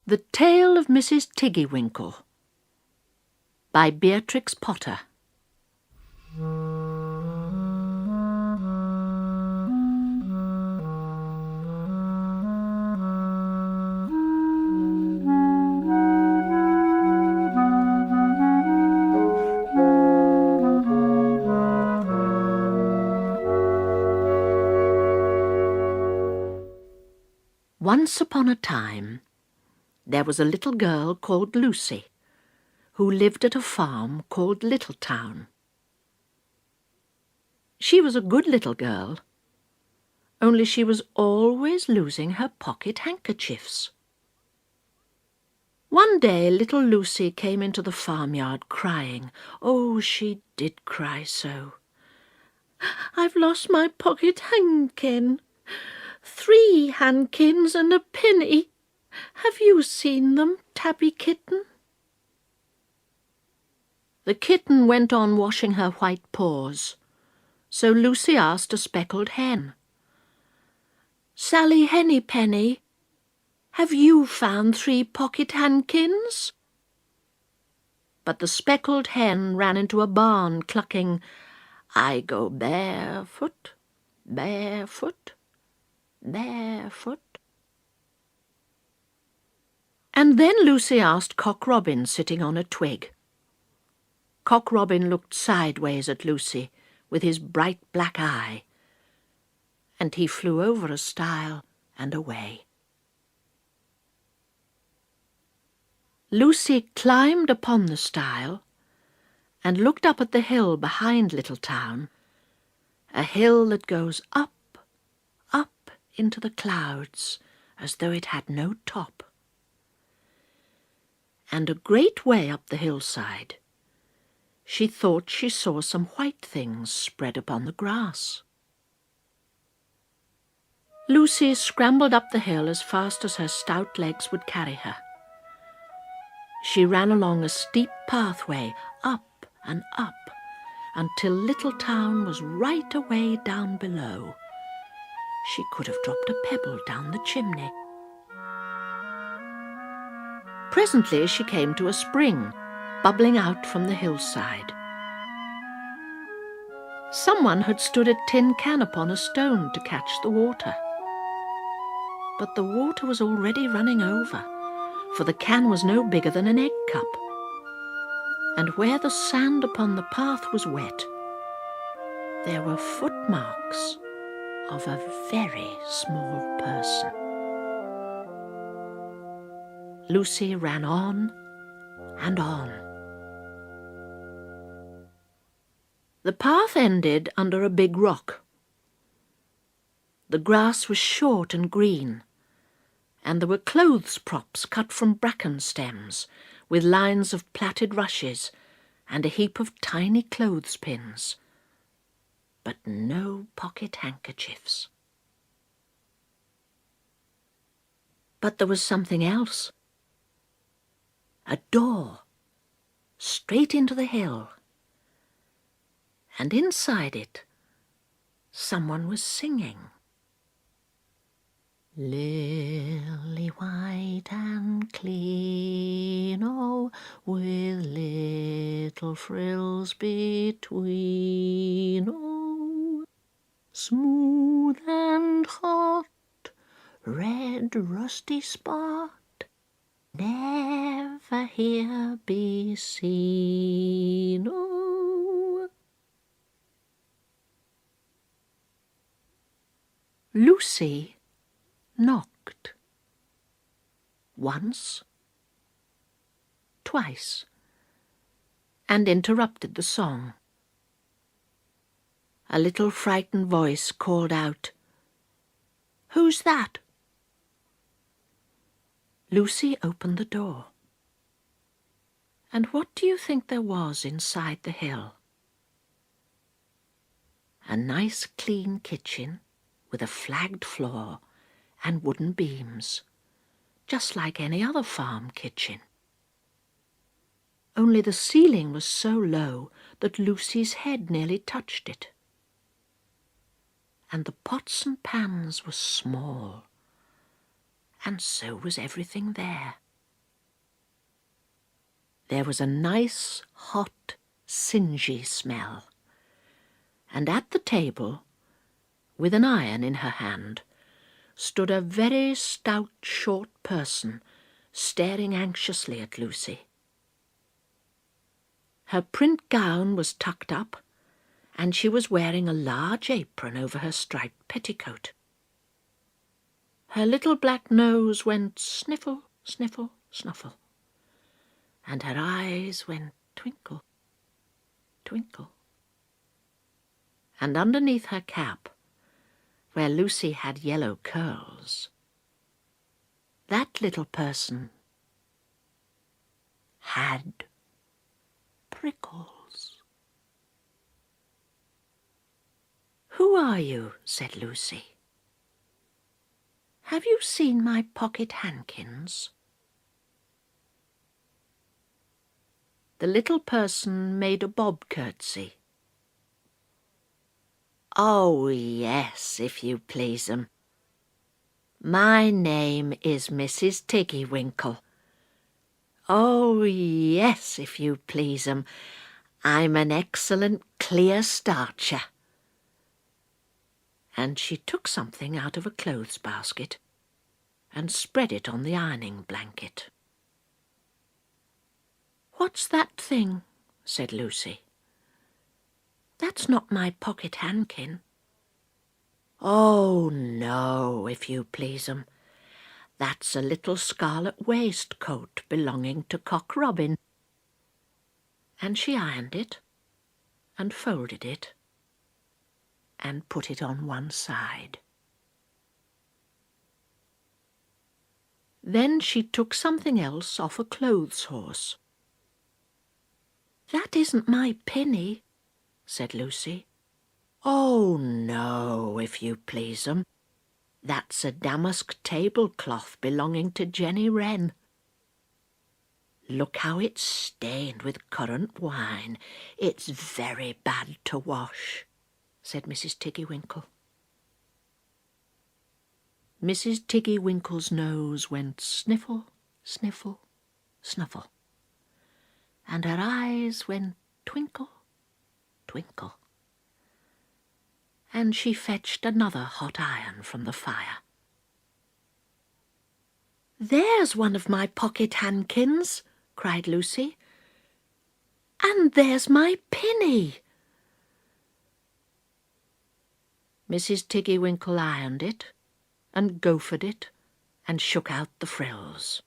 The Tale of Mrs. Tiggywinkle by Beatrix Potter. Once upon a time, there was a little girl called Lucy, who lived at a farm called Littletown. She was a good little girl, only she was always losing her pocket handkerchiefs. One day little Lucy came into the farmyard crying. Oh, she did cry so. "I've lost my pocket handkin. 3 handkins and a penny. Have you seen them, Tabby Kitten?" The kitten went on washing her white paws, so Lucy asked a speckled hen, "Sally Hennypenny, have you found 3 pocket handkins?" But the speckled hen ran into a barn clucking, "I go barefoot, barefoot, barefoot." And then Lucy asked Cock Robin sitting on a twig. Cock Robin looked sideways at Lucy with his bright black eye, and he flew over a stile and away. Lucy climbed upon the stile and looked up at the hill behind Littletown, a hill that goes up, up into the clouds as though it had no top. And a great way up the hillside, she thought she saw some white things spread upon the grass. Lucy scrambled up the hill as fast as her stout legs would carry her. She ran along a steep pathway, up and up, until Littletown was right away down below. She could have dropped a pebble down the chimney. Presently she came to a spring, bubbling out from the hillside. Someone had stood a tin can upon a stone to catch the water. But the water was already running over, for the can was no bigger than an egg cup. And where the sand upon the path was wet, there were footmarks of a very small person. Lucy ran on and on. The path ended under a big rock. The grass was short and green, and there were clothes props cut from bracken stems, with lines of plaited rushes and a heap of tiny clothespins, but no pocket handkerchiefs. But there was something else. A door, straight into the hill, and inside it someone was singing. "Lily white and clean, oh, with little frills between, oh, smooth and hot, red rusty spot, never here be seen, oh." Lucy knocked. Once, twice, and interrupted the song. A little frightened voice called out, "Who's that?" Lucy opened the door. And what do you think there was inside the hill? A nice clean kitchen with a flagged floor and wooden beams, just like any other farm kitchen. Only the ceiling was so low that Lucy's head nearly touched it. And the pots and pans were small, and so was everything there. there was a nice, hot, singy smell, and at the table, with an iron in her hand, stood a very stout, short person, staring anxiously at Lucy. Her print gown was tucked up, and she was wearing a large apron over her striped petticoat. Her little black nose went sniffle, sniffle, snuffle, and her eyes went twinkle, twinkle. And underneath her cap, where Lucy had yellow curls, that little person had prickles. "Who are you?" said Lucy. "Have you seen my pocket handkins?" The little person made a bob curtsy. "Oh, yes, if you please 'em. My name is Mrs. Tiggywinkle. Oh, yes, if you please 'em. I'm an excellent clear starcher." And she took something out of a clothes basket and spread it on the ironing blanket. "What's that thing?" said Lucy. "That's not my pocket handkin." "Oh, no, if you please 'em. That's a little scarlet waistcoat belonging to Cock Robin." And she ironed it, and folded it, and put it on one side. Then she took something else off a clothes horse. "That isn't my pinny," said Lucy. "Oh, no, if you please 'em. That's a damask tablecloth belonging to Jenny Wren. Look how it's stained with currant wine. It's very bad to wash," said Mrs. Tiggywinkle. Mrs. Tiggywinkle's nose went sniffle, sniffle, snuffle, and her eyes went twinkle, twinkle. And she fetched another hot iron from the fire. "There's one of my pocket handkins," cried Lucy. "And there's my pinny." Mrs. Tiggywinkle ironed it, and gophered it, and shook out the frills.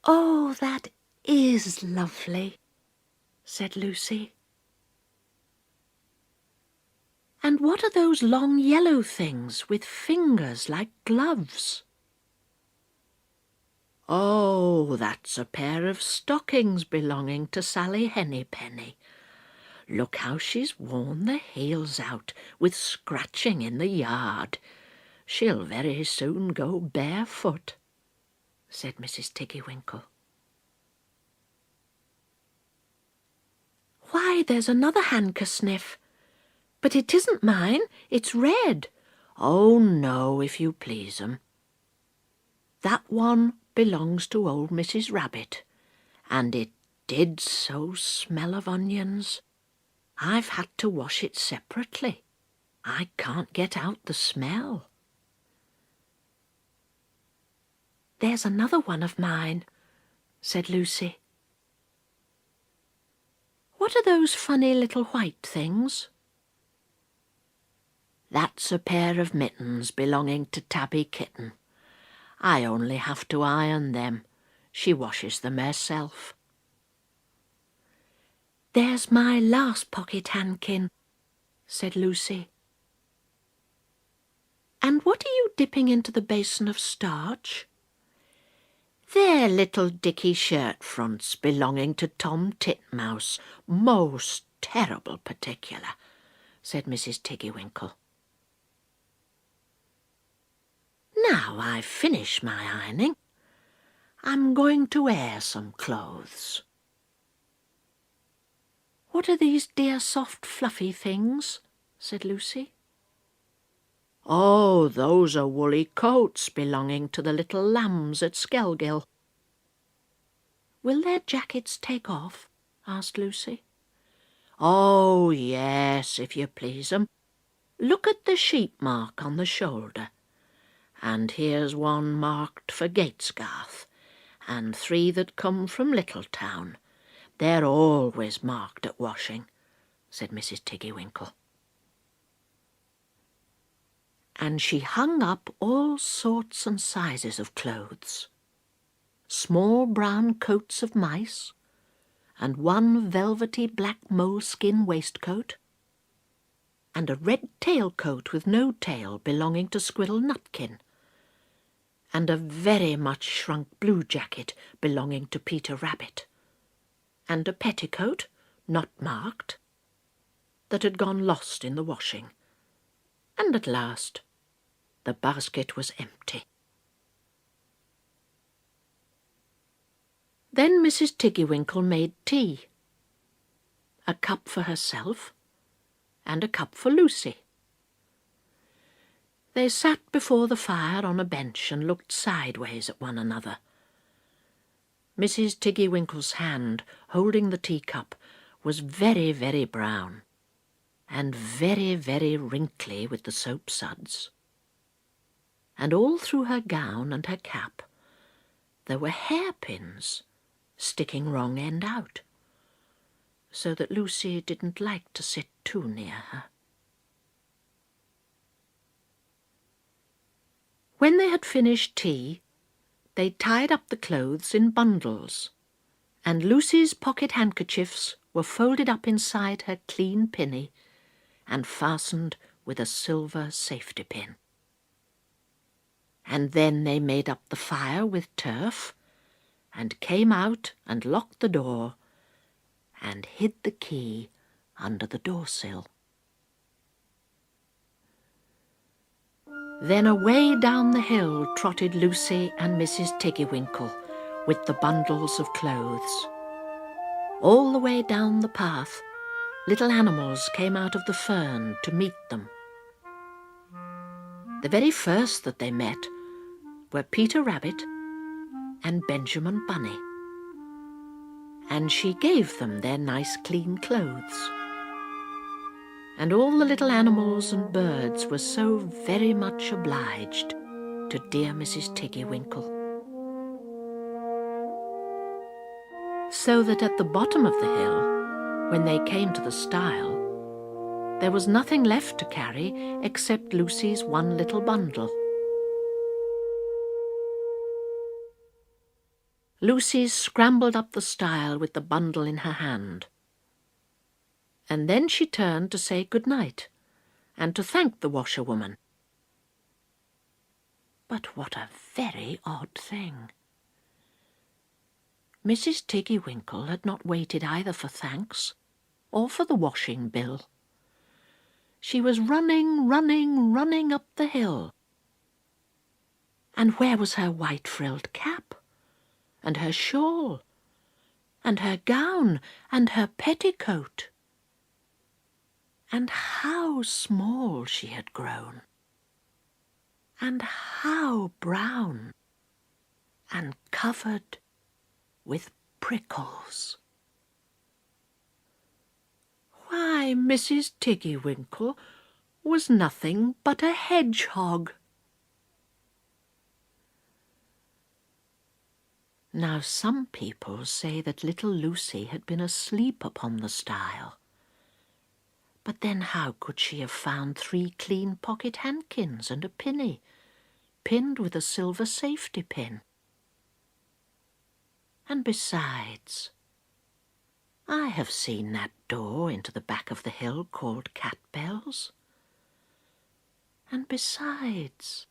"Oh, that is lovely," said Lucy. "And what are those long yellow things with fingers like gloves?" "Oh, that's a pair of stockings belonging to Sally Hennypenny. Look how she's worn the heels out with scratching in the yard. She'll very soon go barefoot," said Mrs. Tiggywinkle. "Why, there's another handkersniff. But it isn't mine, it's red." "Oh, no, if you please 'em. That one belongs to old Mrs. Rabbit, and it did so smell of onions. I've had to wash it separately. I can't get out the smell." "There's another one of mine," said Lucy. "What are those funny little white things?" "That's a pair of mittens belonging to Tabby Kitten. I only have to iron them. She washes them herself." "There's my last pocket handkin," said Lucy. "And what are you dipping into the basin of starch?" "They're little dicky shirt fronts belonging to Tom Titmouse, most terrible particular," said Mrs. Tiggywinkle. "Now I've finished my ironing, I'm going to air some clothes." "What are these dear soft fluffy things?" said Lucy. "Oh, those are woolly coats belonging to the little lambs at Skelgill." "Will their jackets take off?" asked Lucy. "Oh, yes, if you please 'em. Look at the sheep mark on the shoulder. And here's one marked for Gatesgarth, and 3 that come from Littletown. They're always marked at washing," said Mrs. Tiggywinkle. And she hung up all sorts and sizes of clothes. Small brown coats of mice, and one velvety black moleskin waistcoat, and a red tailcoat with no tail belonging to Squirrel Nutkin, and a very much shrunk blue jacket belonging to Peter Rabbit, and a petticoat, not marked, that had gone lost in the washing, and at last the basket was empty. Then Mrs. Tiggywinkle made tea, a cup for herself and a cup for Lucy. They sat before the fire on a bench and looked sideways at one another. Mrs. Tiggywinkle's hand, holding the teacup, was very, very brown, and very, very wrinkly with the soap suds. And all through her gown and her cap there were hairpins sticking wrong end out, so that Lucy didn't like to sit too near her. When they had finished tea, they tied up the clothes in bundles, and Lucy's pocket handkerchiefs were folded up inside her clean pinny and fastened with a silver safety pin. And then they made up the fire with turf, and came out and locked the door, and hid the key under the doorsill. Then away down the hill trotted Lucy and Mrs. Tiggywinkle with the bundles of clothes. All the way down the path, little animals came out of the fern to meet them. The very first that they met were Peter Rabbit and Benjamin Bunny, and she gave them their nice clean clothes. And all the little animals and birds were so very much obliged to dear Mrs. Tiggywinkle. So that at the bottom of the hill, when they came to the stile, there was nothing left to carry except Lucy's one little bundle. Lucy scrambled up the stile with the bundle in her hand, and then she turned to say good night and to thank the washerwoman. But what a very odd thing! Mrs. Tiggywinkle had not waited either for thanks or for the washing bill. She was running, running, running up the hill. And where was her white frilled cap, and her shawl, and her gown, and her petticoat? And how small she had grown, and how brown, and covered with prickles. Why, Mrs. Tiggywinkle was nothing but a hedgehog. Now some people say that little Lucy had been asleep upon the stile. But then how could she have found 3 clean pocket handkins and a pinny, pinned with a silver safety pin? And besides, I have seen that door into the back of the hill called Cat Bell's. And besides,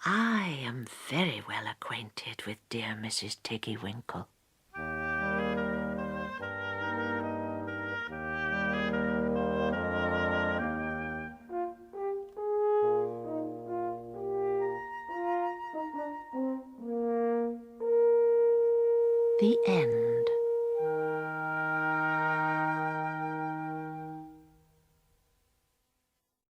I am very well acquainted with dear Mrs. Tiggywinkle. The end.